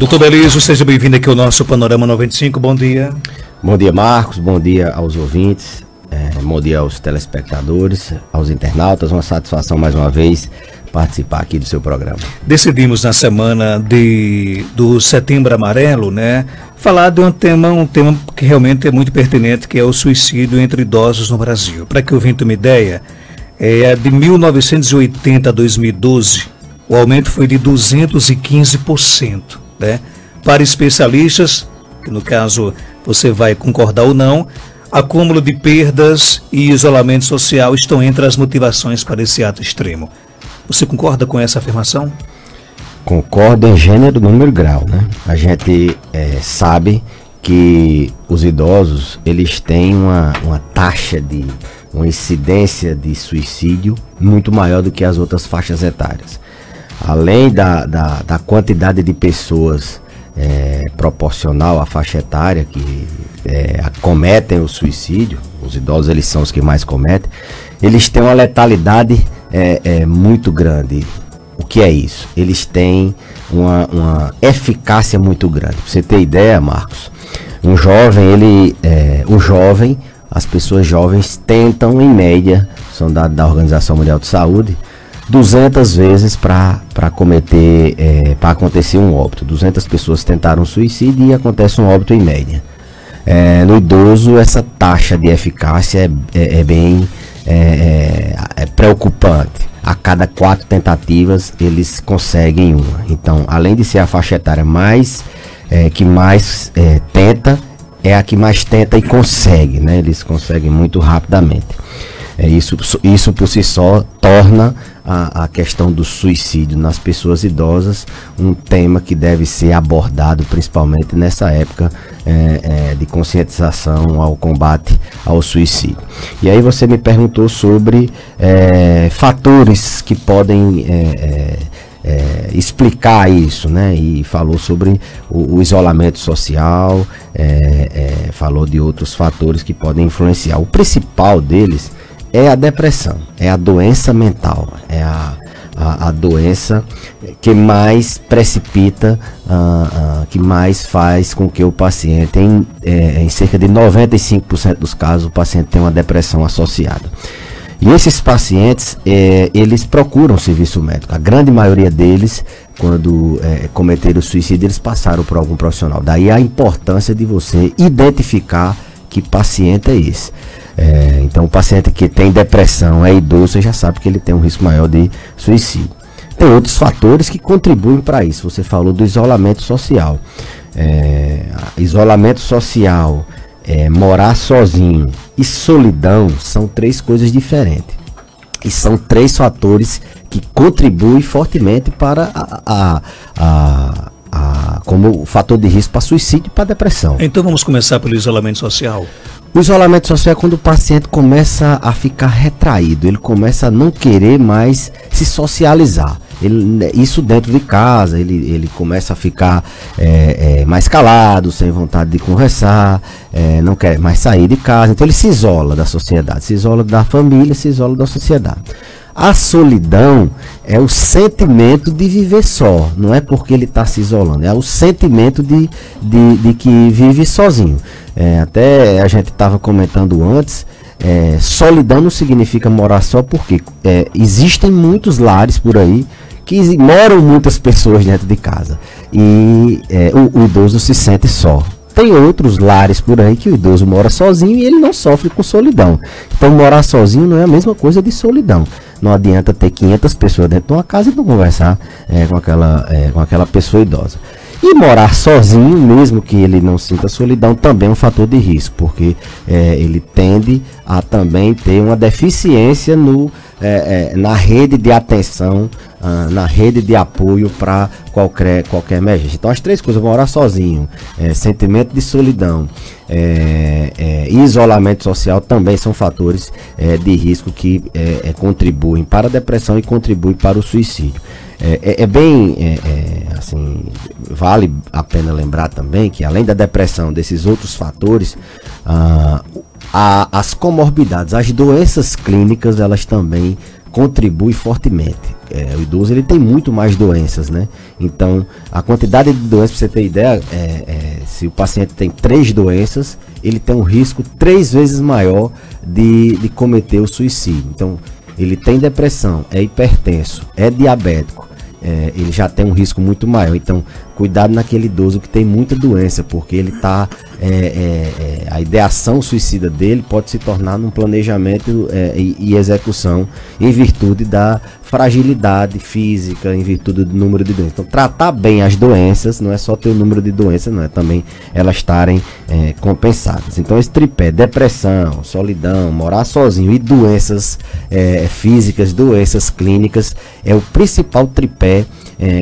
Doutor Belísio, seja bem-vindo aqui ao nosso Panorama 95, bom dia. Bom dia, Marcos, bom dia aos ouvintes, bom dia aos telespectadores, aos internautas, uma satisfação mais uma vez participar aqui do seu programa. Decidimos na semana do Setembro Amarelo, né, falar de um tema que realmente é muito pertinente, que é o suicídio entre idosos no Brasil. Para que eu tenha uma ideia, de 1980 a 2012, o aumento foi de 215%, né? Para especialistas, que no caso você vai concordar ou não, acúmulo de perdas e isolamento social estão entre as motivações para esse ato extremo. Você concorda com essa afirmação? Concordo em gênero, número e grau, né? A gente sabe que os idosos, eles têm uma taxa uma incidência de suicídio muito maior do que as outras faixas etárias. Além da quantidade de pessoas proporcional à faixa etária que cometem o suicídio, os idosos eles são os que mais cometem, eles têm uma letalidade muito grande. O que é isso? Eles têm uma eficácia muito grande. Pra você ter ideia, Marcos, as pessoas jovens tentam, em média, são dados da Organização Mundial de Saúde, 200 vezes para acontecer um óbito. 200 pessoas tentaram suicídio e acontece um óbito em média. No idoso, essa taxa de eficácia é bem preocupante. A cada 4 tentativas, eles conseguem uma. Então, além de ser a faixa etária que mais tenta, é a que mais tenta e consegue, né? Eles conseguem muito rapidamente. Isso por si só torna a questão do suicídio nas pessoas idosas um tema que deve ser abordado principalmente nessa época de conscientização ao combate ao suicídio. E aí você me perguntou sobre fatores que podem explicar isso, né? E falou sobre o isolamento social, falou de outros fatores que podem influenciar. O principal deles é a depressão, é a doença mental, é a doença que mais precipita, que mais faz com que o paciente, em cerca de 95% dos casos, o paciente tem uma depressão associada. E esses pacientes, eles procuram serviço médico. A grande maioria deles, quando cometeram suicídio, eles passaram por algum profissional. Daí a importância de você identificar que paciente é esse. Então, o paciente que tem depressão, é idoso, você já sabe que ele tem um risco maior de suicídio. Tem outros fatores que contribuem para isso. Você falou do isolamento social. Isolamento social, morar sozinho e solidão são 3 coisas diferentes. E são 3 fatores que contribuem fortemente para como fator de risco para suicídio e para depressão. Então vamos começar pelo isolamento social. O isolamento social é quando o paciente começa a ficar retraído, ele começa a não querer mais se socializar. Isso dentro de casa, ele começa a ficar mais calado, sem vontade de conversar, não quer mais sair de casa. Então ele se isola da sociedade, se isola da família, se isola da sociedade. A solidão é o sentimento de viver só, não é porque ele está se isolando, é o sentimento de que vive sozinho. Até a gente estava comentando antes, solidão não significa morar só, porque existem muitos lares por aí que moram muitas pessoas dentro de casa e o idoso se sente só. Tem outros lares por aí que o idoso mora sozinho e ele não sofre com solidão. Então morar sozinho não é a mesma coisa de solidão. Não adianta ter 500 pessoas dentro de uma casa e não conversar com aquela pessoa idosa. E morar sozinho, mesmo que ele não sinta solidão, também é um fator de risco, porque ele tende a também ter uma deficiência na rede de atenção, na rede de apoio para qualquer emergência. Então as 3 coisas: morar sozinho, sentimento de solidão e isolamento social também são fatores de risco que contribuem para a depressão e contribuem para o suicídio. Assim, vale a pena lembrar também que, além da depressão, desses outros fatores, as comorbidades, as doenças clínicas, elas também contribui fortemente. O idoso ele tem muito mais doenças, né? Então, a quantidade de doenças, para você ter ideia, se o paciente tem 3 doenças, ele tem um risco 3 vezes maior de cometer o suicídio. Então, ele tem depressão, é hipertenso, é diabético, ele já tem um risco muito maior. Então, cuidado naquele idoso que tem muita doença, porque ele está a ideação suicida dele pode se tornar num planejamento e execução em virtude da fragilidade física, em virtude do número de doenças. Então, tratar bem as doenças não é só ter o número de doenças, não é também elas estarem compensadas. Então, esse tripé, depressão, solidão, morar sozinho e doenças físicas, doenças clínicas, é o principal tripé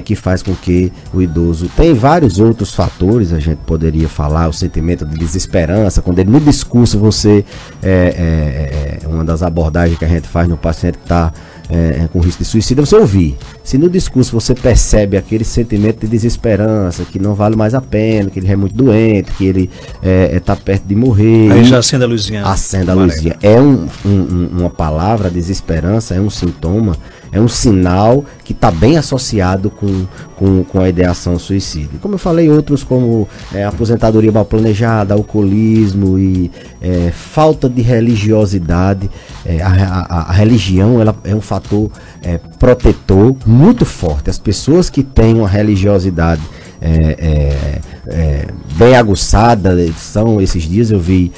que faz com que o idoso... Tem vários outros fatores, a gente poderia falar, o sentimento de desesperança, quando ele no discurso você... uma das abordagens que a gente faz no paciente que está com risco de suicídio, você ouvir. Se no discurso você percebe aquele sentimento de desesperança, que não vale mais a pena, que ele é muito doente, que ele está perto de morrer... Aí já acende a luzinha. Acende a luzinha. É uma palavra, desesperança, é um sintoma, é um sinal que está bem associado com a ideação suicida. Como eu falei, outros como aposentadoria mal planejada, alcoolismo e falta de religiosidade. A religião ela é um fator protetor muito forte. As pessoas que têm uma religiosidade bem aguçada, esses dias eu vi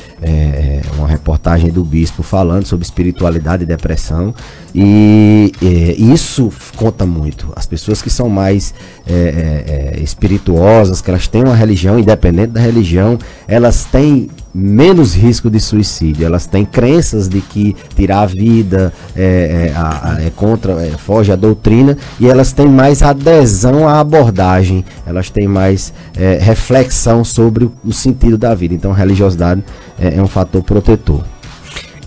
uma reportagem do bispo falando sobre espiritualidade e depressão, e isso conta muito. As pessoas que são mais espirituosas, que elas têm uma religião, independente da religião, elas têm menos risco de suicídio, elas têm crenças de que tirar a vida foge à doutrina, e elas têm mais adesão à abordagem, elas têm mais reflexão sobre o sentido da vida. Então a religiosidade é um fator protetor.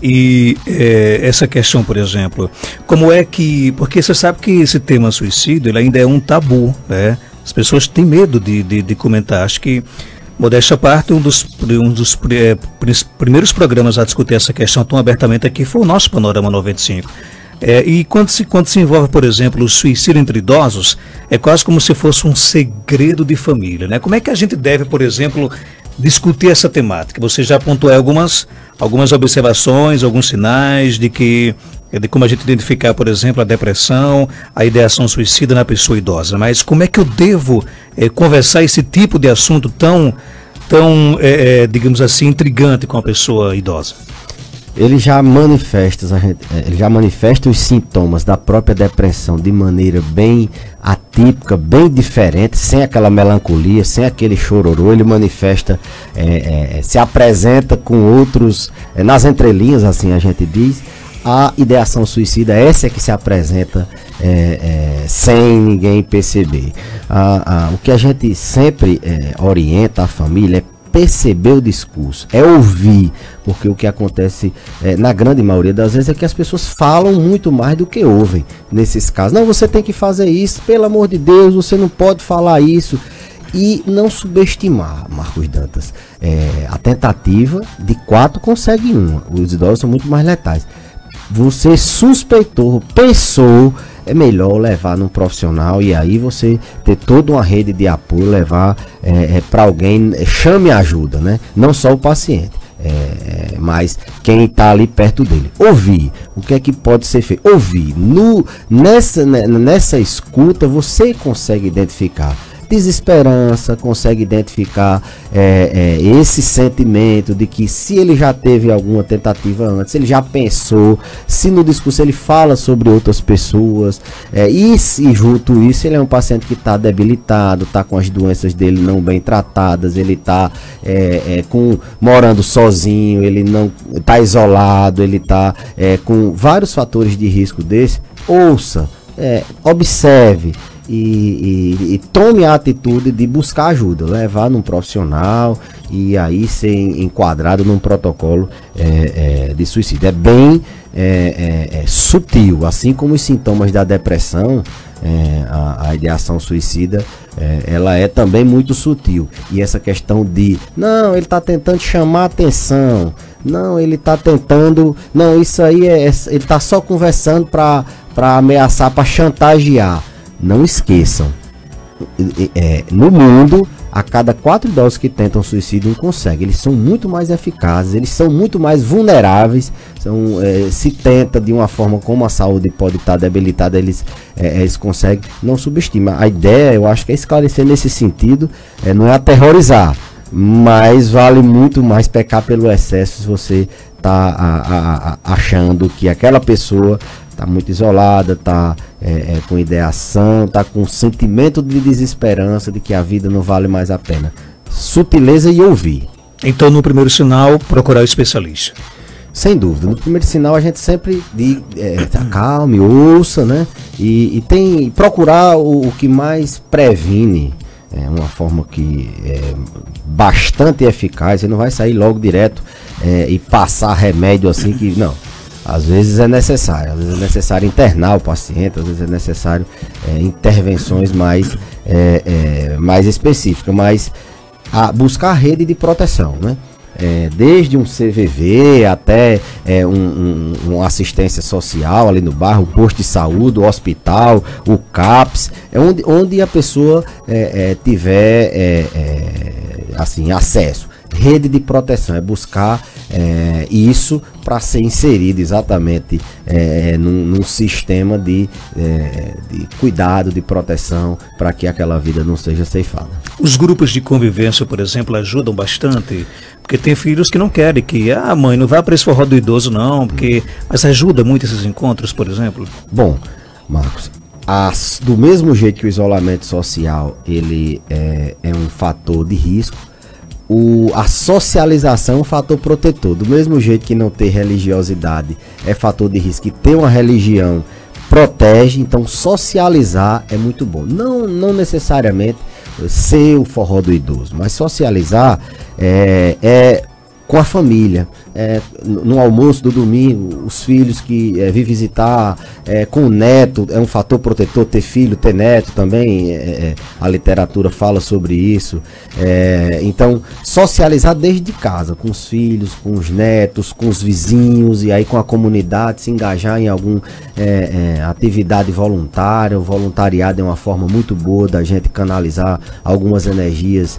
E essa questão, por exemplo, como é que... Porque você sabe que esse tema suicídio ele ainda é um tabu, né? As pessoas têm medo de comentar. Acho que, modéstia à parte, um dos primeiros programas a discutir essa questão tão abertamente aqui foi o nosso Panorama 95. E quando se envolve, por exemplo, o suicídio entre idosos, é quase como se fosse um segredo de família, né? Como é que a gente deve, por exemplo, discutir essa temática? Você já apontou algumas observações, alguns sinais de como a gente identificar, por exemplo, a depressão, a ideação suicida na pessoa idosa. Mas como é que eu devo conversar esse tipo de assunto tão digamos assim, intrigante com a pessoa idosa? Ele já manifesta os sintomas da própria depressão de maneira bem atípica, bem diferente, sem aquela melancolia, sem aquele chororô. Ele manifesta, se apresenta com outros, nas entrelinhas, assim a gente diz. A ideação suicida, essa é que se apresenta sem ninguém perceber. O que a gente sempre orienta a família é perceber o discurso, é ouvir, porque o que acontece na grande maioria das vezes é que as pessoas falam muito mais do que ouvem. Nesses casos, não, você tem que fazer isso, pelo amor de Deus, você não pode falar isso. E não subestimar, Marcos Dantas, a tentativa de 4 consegue 1. Os idosos são muito mais letais. Você suspeitou, pensou, é melhor levar num profissional, e aí você ter toda uma rede de apoio, levar para alguém, chame ajuda, né? Não só o paciente, mas quem está ali perto dele. Ouvir, o que é que pode ser feito? Ouvir, nessa escuta você consegue identificar desesperança, consegue identificar esse sentimento de que se ele já teve alguma tentativa antes, ele já pensou, se no discurso ele fala sobre outras pessoas, e junto isso ele é um paciente que está debilitado, está com as doenças dele não bem tratadas, ele está morando sozinho, ele não está isolado, ele está com vários fatores de risco desse. Ouça, observe, e tome a atitude de buscar ajuda, levar num profissional e aí ser enquadrado num protocolo de suicídio. É bem sutil, assim como os sintomas da depressão, a ideação suicida, ela é também muito sutil. E essa questão de, não, ele está tentando chamar atenção, não, ele está tentando, não, isso aí ele está só conversando para ameaçar, para chantagear. Não esqueçam, no mundo, a cada 4 idosos que tentam suicídio, um consegue. Eles são muito mais eficazes, eles são muito mais vulneráveis. Se tenta de uma forma como a saúde pode estar debilitada, eles conseguem. Não subestima. A ideia, eu acho que é esclarecer nesse sentido, não é aterrorizar, mas vale muito mais pecar pelo excesso se você está achando que aquela pessoa está muito isolada, está com ideação, está com sentimento de desesperança, de que a vida não vale mais a pena. Sutileza e ouvir. Então, no primeiro sinal, procurar o especialista. Sem dúvida. No primeiro sinal, a gente sempre calme, ouça, né? E procurar o que mais previne. É uma forma que é bastante eficaz. Você não vai sair logo direto e passar remédio assim que... Não. Às vezes é necessário internar o paciente, às vezes é necessário intervenções mais específicas, mas buscar a rede de proteção, né? Desde um CVV até uma assistência social ali no bairro, o posto de saúde, o hospital, o CAPS, onde a pessoa tiver assim, acesso. Rede de proteção, buscar isso para ser inserido exatamente num sistema de cuidado, de proteção, para que aquela vida não seja ceifada. Os grupos de convivência, por exemplo, ajudam bastante, porque tem filhos que não querem que, mãe, não vá para esse forró do idoso não, mas ajuda muito esses encontros, por exemplo? Bom, Marcos, do mesmo jeito que o isolamento social ele é um fator de risco, a socialização é um fator protetor. Do mesmo jeito que não ter religiosidade é fator de risco, e ter uma religião protege, então socializar é muito bom. Não necessariamente ser o forró do idoso, mas socializar com a família, no almoço do domingo, os filhos que vêm visitar, com o neto, é um fator protetor, ter filho, ter neto também, a literatura fala sobre isso. Então, socializar desde casa, com os filhos, com os netos, com os vizinhos, e aí com a comunidade, se engajar em alguma atividade voluntária. O voluntariado é uma forma muito boa da gente canalizar algumas energias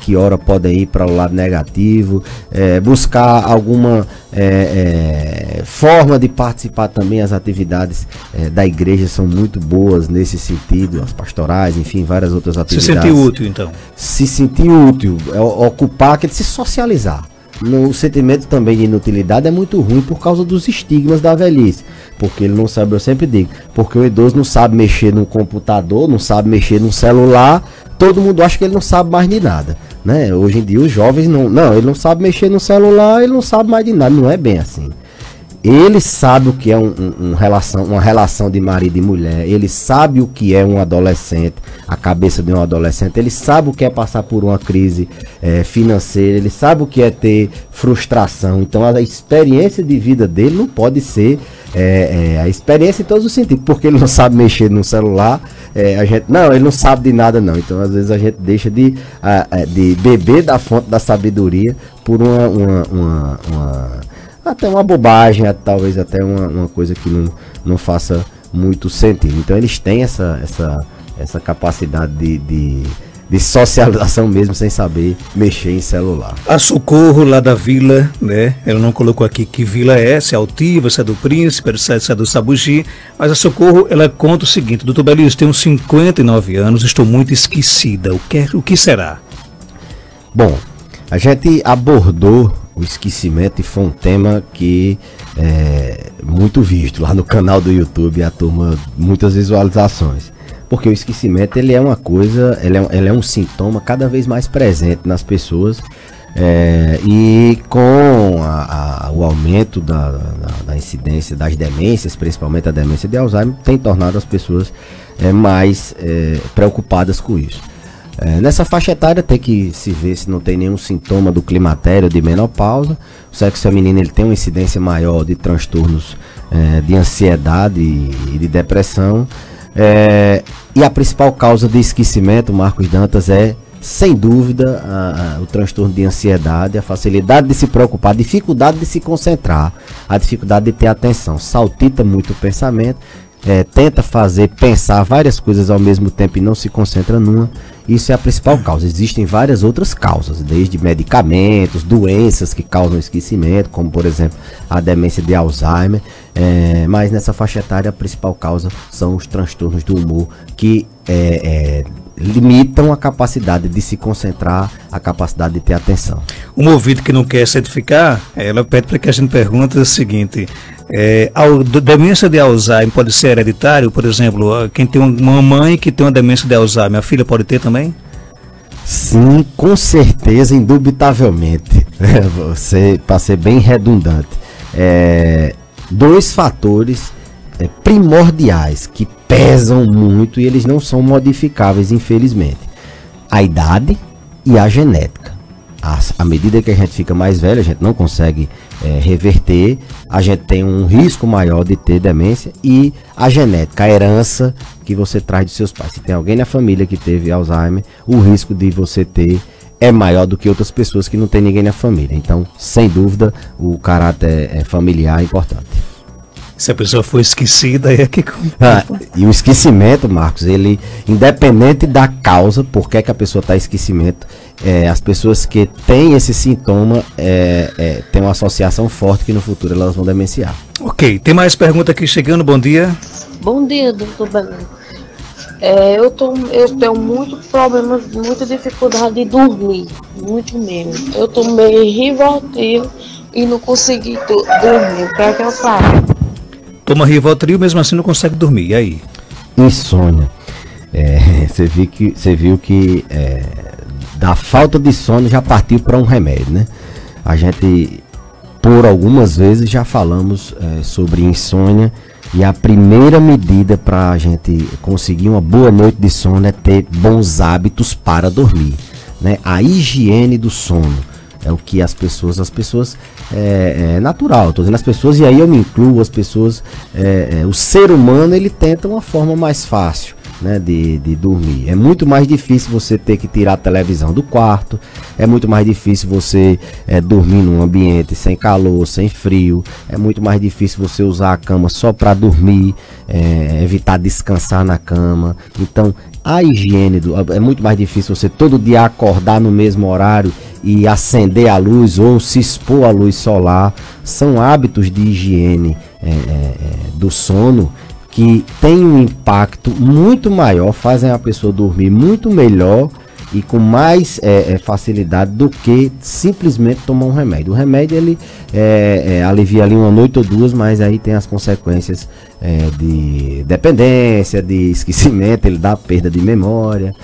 que ora podem ir para o lado negativo, buscar alguma forma de participar também. As atividades da igreja são muito boas nesse sentido, as pastorais, enfim, várias outras atividades. Se sentir útil, então. Se sentir útil, ocupar, se socializar. O sentimento também de inutilidade é muito ruim por causa dos estigmas da velhice, porque ele não sabe, eu sempre digo, porque o idoso não sabe mexer no computador, não sabe mexer no celular, todo mundo acha que ele não sabe mais de nada, né? Hoje em dia os jovens ele não sabe mexer no celular, ele não sabe mais de nada. Não é bem assim. Ele sabe o que é uma relação de marido e mulher, ele sabe o que é um adolescente, a cabeça de um adolescente, ele sabe o que é passar por uma crise financeira, ele sabe o que é ter frustração. Então a experiência de vida dele não pode ser a experiência em todos os sentidos, porque ele não sabe mexer no celular, ele não sabe de nada não. Então às vezes a gente deixa de beber da fonte da sabedoria por até uma bobagem, talvez até uma coisa que não faça muito sentido. Então eles têm essa capacidade de socialização mesmo sem saber mexer em celular. A Socorro lá da Vila, né? Ela não colocou aqui que vila é, se é Altiva, se é do Príncipe, se é do Sabugi, mas a Socorro, ela conta o seguinte: doutor Belísio, tenho 59 anos, estou muito esquecida, o que será? Bom, a gente abordou o esquecimento e foi um tema que é muito visto lá no canal do YouTube, a turma, muitas visualizações, porque o esquecimento ele é uma coisa, ele é um sintoma cada vez mais presente nas pessoas, e com o aumento da incidência das demências, principalmente a demência de Alzheimer, tem tornado as pessoas mais preocupadas com isso. Nessa faixa etária tem que se ver se não tem nenhum sintoma do climatério, de menopausa. O sexo feminino ele tem uma incidência maior de transtornos de ansiedade e de depressão. E a principal causa de esquecimento, Marcos Dantas, é sem dúvida, o transtorno de ansiedade, a facilidade de se preocupar, a dificuldade de se concentrar, a dificuldade de ter atenção, saltita muito o pensamento, tenta pensar várias coisas ao mesmo tempo e não se concentra numa. Isso é a principal causa. Existem várias outras causas, desde medicamentos, doenças que causam esquecimento, como por exemplo a demência de Alzheimer, mas nessa faixa etária a principal causa são os transtornos do humor que limitam a capacidade de se concentrar, a capacidade de ter atenção. Um ouvinte que não quer se edificar, ela pede para que a gente pergunte o seguinte: a demência de Alzheimer pode ser hereditário? Por exemplo, quem tem uma mãe que tem uma demência de Alzheimer, a filha pode ter também? Sim, com certeza, indubitavelmente. Para ser bem redundante, dois fatores primordiais que pesam muito e eles não são modificáveis, infelizmente: a idade e a genética. À medida que a gente fica mais velho, a gente não consegue reverter, a gente tem um risco maior de ter demência, e a genética, a herança que você traz de seus pais. Se tem alguém na família que teve Alzheimer, o risco de você ter é maior do que outras pessoas que não tem ninguém na família. Então, sem dúvida, o caráter familiar é importante. Se a pessoa for esquecida, é que... E o esquecimento, Marcos, ele, independente da causa, por que a pessoa está em esquecimento, as pessoas que têm esse sintoma têm uma associação forte que no futuro elas vão demenciar. Ok, tem mais pergunta aqui chegando, bom dia. Bom dia, doutor Belém. Eu tenho muito problema, muita dificuldade de dormir, muito mesmo. Eu tomei Rivotril e não consegui dormir, o que é que eu faço? Toma Rivotril, mesmo assim não consegue dormir, e aí? Insônia. Você viu que da falta de sono já partiu para um remédio, né? A gente, por algumas vezes, já falamos sobre insônia, e a primeira medida para a gente conseguir uma boa noite de sono é ter bons hábitos para dormir, né? A higiene do sono é o que as pessoas é natural, estou dizendo as pessoas, e aí eu me incluo, as pessoas, o ser humano, ele tenta uma forma mais fácil, né, de dormir. É muito mais difícil você ter que tirar a televisão do quarto, é muito mais difícil você dormir num ambiente sem calor, sem frio, é muito mais difícil você usar a cama só para dormir, evitar descansar na cama. Então, a higiene, é muito mais difícil você todo dia acordar no mesmo horário e acender a luz ou se expor à luz solar. São hábitos de higiene do sono que têm um impacto muito maior, fazem a pessoa dormir muito melhor e com mais facilidade do que simplesmente tomar um remédio. O remédio, ele alivia ali uma noite ou duas, mas aí tem as consequências de dependência, de esquecimento, ele dá perda de memória,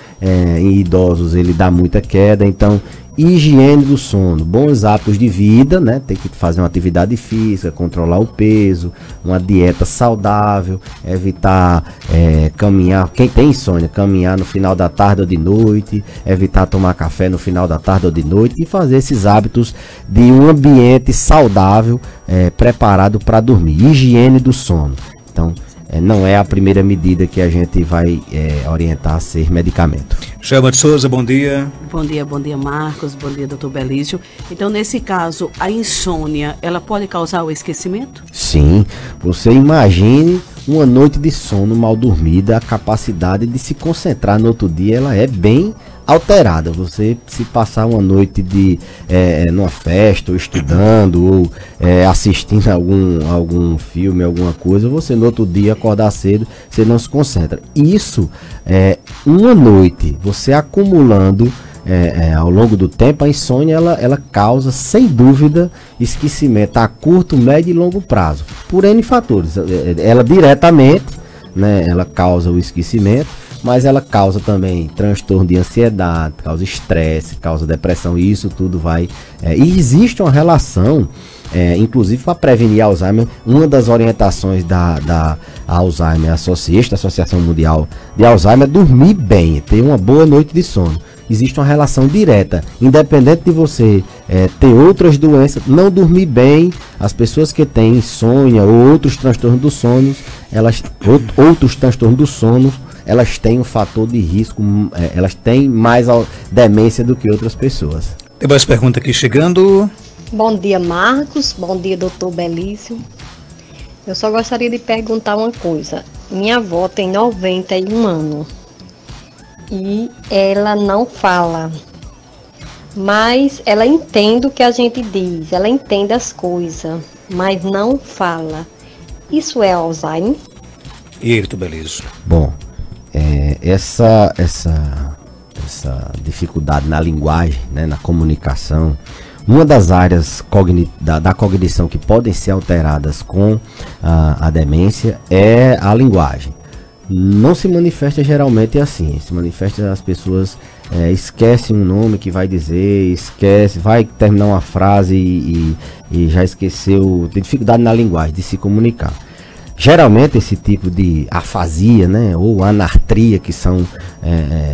em idosos ele dá muita queda. Então, higiene do sono, bons hábitos de vida, né? Tem que fazer uma atividade física, controlar o peso, uma dieta saudável, evitar caminhar, quem tem insônia, caminhar no final da tarde ou de noite, evitar tomar café no final da tarde ou de noite, e fazer esses hábitos de um ambiente saudável, preparado para dormir. Higiene do sono. Então, não é a primeira medida que a gente vai orientar a ser medicamento. Selma de Souza, bom dia. Bom dia, Marcos. Bom dia, doutor Belício. Então, nesse caso, a insônia, ela pode causar o esquecimento? Sim. Você imagine uma noite de sono mal dormida, a capacidade de se concentrar no outro dia, ela é bem alterada. Você, se passar uma noite numa festa, ou estudando, ou assistindo algum filme, alguma coisa, você no outro dia acordar cedo, você não se concentra. Isso, uma noite, você acumulando ao longo do tempo, a insônia ela causa, sem dúvida, esquecimento a curto, médio e longo prazo, por N fatores. Ela diretamente, né, ela causa o esquecimento, mas ela causa também transtorno de ansiedade, causa estresse, causa depressão, e isso tudo vai... e existe uma relação, inclusive para prevenir Alzheimer. Uma das orientações da Alzheimer Association, da Associação Mundial de Alzheimer, é dormir bem, ter uma boa noite de sono. Existe uma relação direta, independente de você ter outras doenças, não dormir bem. As pessoas que têm insônia ou outros transtornos do sono, outros transtornos do sono, elas têm um fator de risco, elas têm mais demência do que outras pessoas. Tem mais pergunta aqui chegando. Bom dia, Marcos. Bom dia, doutor Belício. Eu só gostaria de perguntar uma coisa. Minha avó tem 91 anos e ela não fala, mas ela entende o que a gente diz, ela entende as coisas, mas não fala. Isso é Alzheimer? E doutor Belício? Bom, essa dificuldade na linguagem, né, na comunicação, uma das áreas da cognição que podem ser alteradas com a demência é a linguagem. Não se manifesta geralmente assim, se manifesta as pessoas esquecem um nome que vai dizer, vai terminar uma frase e já esqueceu, tem dificuldade na linguagem de se comunicar. Geralmente esse tipo de afasia, né, ou anartria, que são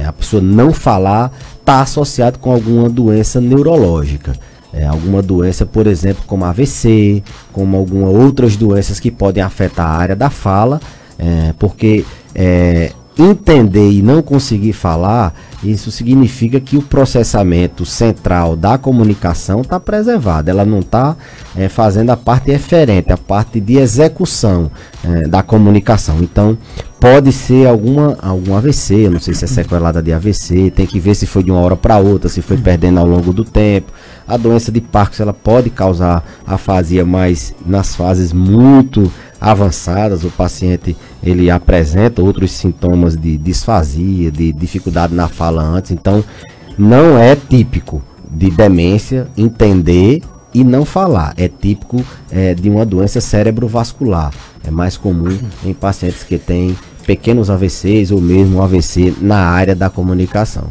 a pessoa não falar, está associado com alguma doença neurológica. Alguma doença, por exemplo, como AVC, como algumas outras doenças que podem afetar a área da fala, porque entender e não conseguir falar, isso significa que o processamento central da comunicação está preservado, ela não está fazendo a parte eferente, a parte de execução da comunicação. Então pode ser algum AVC, não sei se é sequelada de AVC, tem que ver se foi de uma hora para outra, se foi perdendo ao longo do tempo. A doença de Parkinson ela pode causar afasia, mas nas fases muito avançadas o paciente ele apresenta outros sintomas de disfasia, de dificuldade na fala antes. Então não é típico de demência entender e não falar, é típico de uma doença cerebrovascular. É mais comum em pacientes que têm pequenos AVCs ou mesmo AVC na área da comunicação.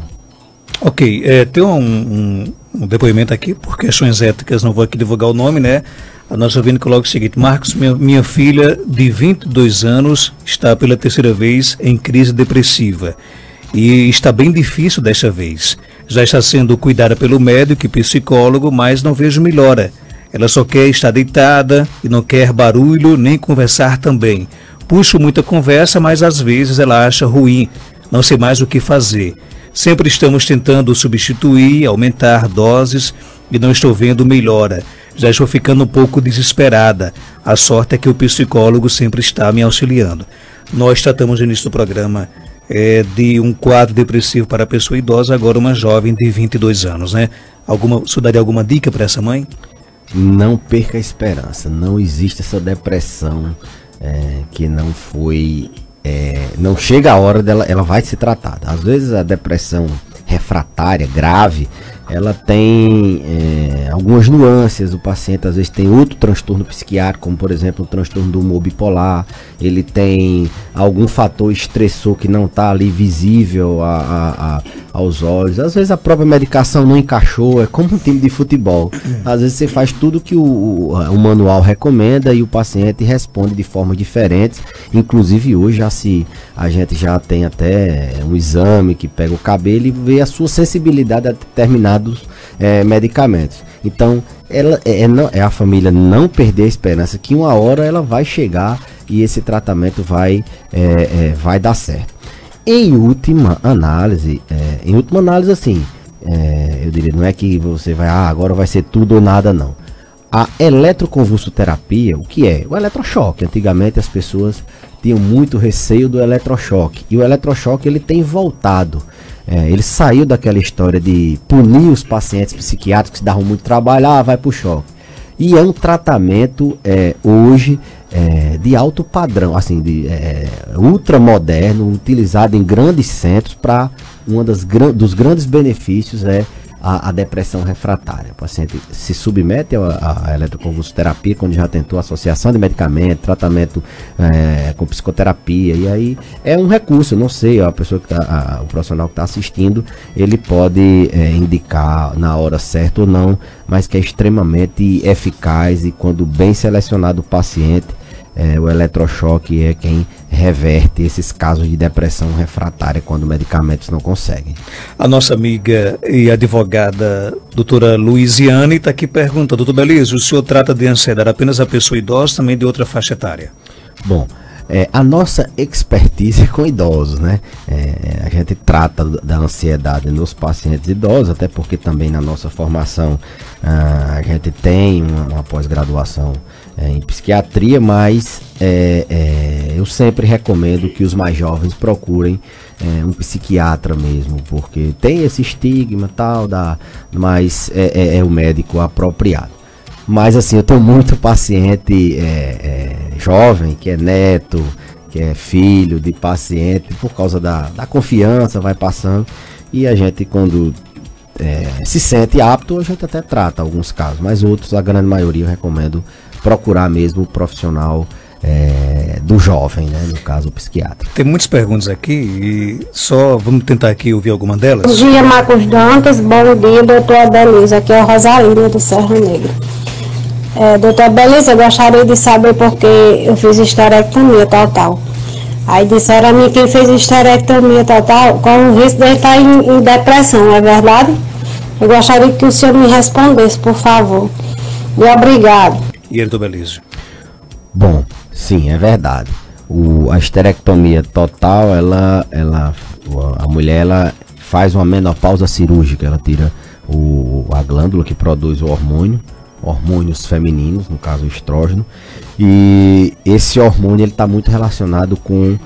Ok, tem um depoimento aqui, por questões éticas, não vou aqui divulgar o nome, né? A nossa ouvinte coloca o seguinte: Marcos, minha filha de 22 anos está pela terceira vez em crise depressiva e está bem difícil desta vez. Já está sendo cuidada pelo médico e psicólogo, mas não vejo melhora. Ela só quer estar deitada e não quer barulho nem conversar também. Puxo muita conversa, mas às vezes ela acha ruim, não sei mais o que fazer. Sempre estamos tentando substituir, aumentar doses e não estou vendo melhora. Já estou ficando um pouco desesperada. A sorte é que o psicólogo sempre está me auxiliando. Nós tratamos no início do programa de um quadro depressivo para a pessoa idosa, agora uma jovem de 22 anos, né? Você daria alguma dica para essa mãe? Não perca a esperança. Não existe essa depressão que não foi... não chega a hora dela, ela vai ser tratada. Às vezes a depressão refratária, grave, ela tem algumas nuances. O paciente às vezes tem outro transtorno psiquiátrico, como por exemplo o transtorno do humor bipolar. Ele tem algum fator estressor que não está ali visível aos olhos. Às vezes a própria medicação não encaixou, é como um time de futebol. Às vezes você faz tudo que o manual recomenda e o paciente responde de formas diferentes. Inclusive hoje a gente já tem até um exame que pega o cabelo e vê a sua sensibilidade a determinados medicamentos. Então a família não perder a esperança que uma hora ela vai chegar e esse tratamento vai dar certo. Em última análise assim, eu diria, não é que você vai, agora vai ser tudo ou nada, não. A eletroconvulsoterapia, o que é? O eletrochoque. Antigamente as pessoas tinham muito receio do eletrochoque, e o eletrochoque ele tem voltado. Ele saiu daquela história de punir os pacientes psiquiátricos que davam muito trabalho, vai pro choque. E é um tratamento hoje de alto padrão, assim, ultramoderno, utilizado em grandes centros para dos grandes benefícios a depressão refratária. O paciente se submete à eletroconvulsoterapia quando já tentou associação de medicamento, tratamento com psicoterapia, e aí é um recurso. Eu não sei, a pessoa o profissional que está assistindo, ele pode indicar na hora certa ou não, mas que é extremamente eficaz, e quando bem selecionado o paciente, o eletrochoque é quem reverte esses casos de depressão refratária quando medicamentos não conseguem. A nossa amiga e advogada doutora Luiziane está aqui perguntando: doutor Belício, o senhor trata de ansiedade apenas a pessoa idosa, também de outra faixa etária? Bom, a nossa expertise é com idosos, né? A gente trata da ansiedade nos pacientes idosos, até porque também na nossa formação a gente tem uma pós-graduação em psiquiatria, mas eu sempre recomendo que os mais jovens procurem um psiquiatra mesmo, porque tem esse estigma tal, mas é o médico apropriado. Mas assim, eu tenho muito paciente jovem, que é neto, que é filho de paciente, por causa da confiança, vai passando, e a gente quando se sente apto, a gente até trata alguns casos, mas outros, a grande maioria, eu recomendo procurar mesmo o profissional do jovem, né? No caso o psiquiatra. Tem muitas perguntas aqui e só vamos tentar aqui ouvir alguma delas. Bom dia, Marcos Dantas. Bom dia, doutora Belisa. Aqui é a Rosalina do Serra Negra. Doutora Belisa, eu gostaria de saber porque eu fiz esterectomia total. Aí disseram a mim que quem fez esterectomia total com o risco de estar em depressão, é verdade? Eu gostaria que o senhor me respondesse, por favor. E obrigado. E ele, doutor Belísio? Bom, sim, é verdade. A esterectomia total, a mulher ela faz uma menopausa cirúrgica, ela tira a glândula que produz o hormônios femininos, no caso o estrógeno, e esse hormônio ele está muito relacionado com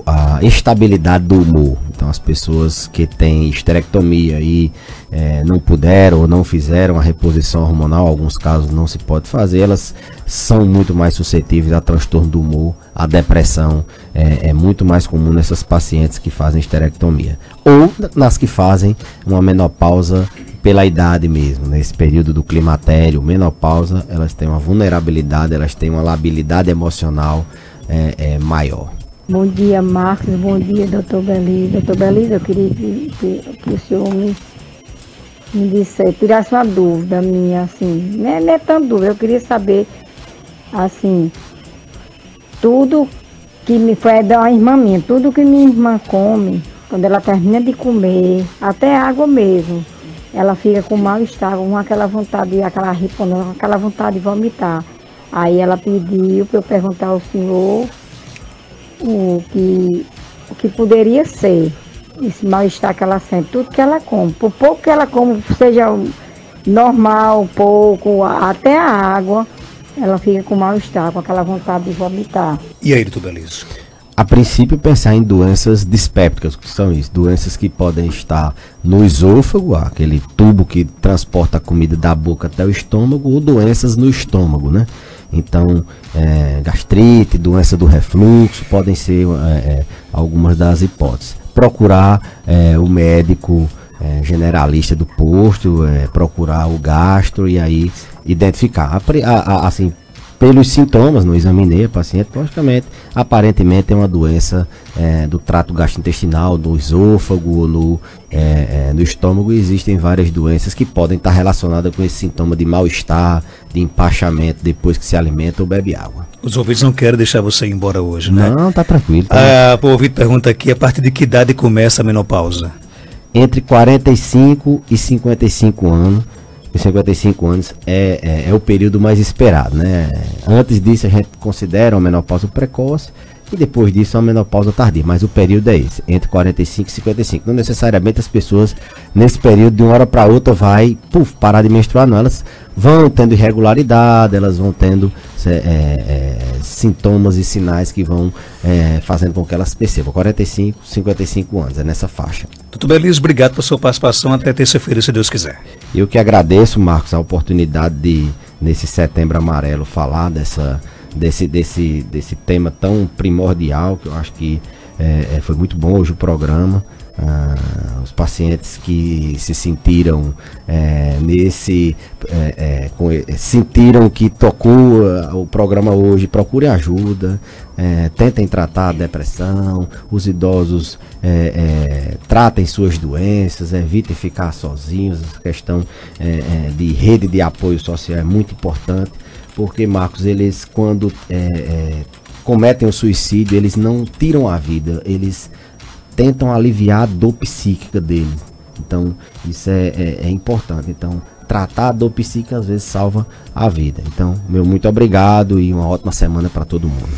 a estabilidade do humor. Então as pessoas que têm esterectomia e não puderam ou não fizeram a reposição hormonal, em alguns casos não se pode fazer, elas são muito mais suscetíveis a transtorno do humor, a depressão, é muito mais comum nessas pacientes que fazem esterectomia, ou nas que fazem uma menopausa pela idade mesmo, nesse período do climatério, menopausa, elas têm uma vulnerabilidade, elas têm uma labilidade emocional maior. Bom dia, Marcos. Bom dia, doutor Belisa. Doutor Belisa, eu queria que o senhor me tirasse uma dúvida minha, assim, não é tão dúvida, eu queria saber, assim, tudo que me foi da irmã minha, tudo que minha irmã come, quando ela termina de comer, até água mesmo, ela fica com mal-estar, com aquela vontade, aquela vontade de vomitar. Aí ela pediu para eu perguntar ao senhor o que poderia ser esse mal-estar que ela sente, tudo que ela come, por pouco que ela come, seja normal, pouco, até a água, ela fica com mal-estar, com aquela vontade de vomitar. E aí, doutor Belísio? A princípio, pensar em doenças dispépticas, que são isso, doenças que podem estar no esôfago, aquele tubo que transporta a comida da boca até o estômago, ou doenças no estômago, né? Então, gastrite, doença do refluxo, podem ser algumas das hipóteses. Procurar o médico generalista do posto, procurar o gastro e aí identificar. Assim, pelos sintomas, não examinei a paciente, logicamente, aparentemente é uma doença do trato gastrointestinal, do esôfago, no estômago, e existem várias doenças que podem estar relacionadas com esse sintoma de mal-estar, de empachamento depois que se alimenta ou bebe água. Os ouvintes não querem deixar você ir embora hoje, né? Não, tá tranquilo. O ouvinte pergunta aqui, a partir de que idade começa a menopausa? Entre 45 e 55 anos. Os 55 anos é o período mais esperado, né? Antes disso a gente considera uma menopausa precoce e depois disso uma menopausa tardia, mas o período é esse, entre 45 e 55. Não necessariamente as pessoas nesse período de uma hora para outra vai parar de menstruar, não. Elas vão tendo irregularidade, elas vão tendo sintomas e sinais que vão fazendo com que elas percebam. 45, 55 anos, é nessa faixa. Doutor Belísio, obrigado por sua participação, até terça-feira, se Deus quiser. Eu que agradeço, Marcos, a oportunidade de, nesse Setembro Amarelo, falar desse tema tão primordial, que eu acho que foi muito bom hoje o programa. Os pacientes que se sentiram sentiram que tocou o programa hoje, procurem ajuda, tentem tratar a depressão, os idosos tratem suas doenças, evitem ficar sozinhos. Essa questão de rede de apoio social é muito importante, porque, Marcos, eles quando cometem o suicídio, eles não tiram a vida, eles tentam aliviar a dor psíquica deles. Então isso é importante. Então tratar a dor psíquica às vezes salva a vida. Então, muito obrigado e uma ótima semana para todo mundo.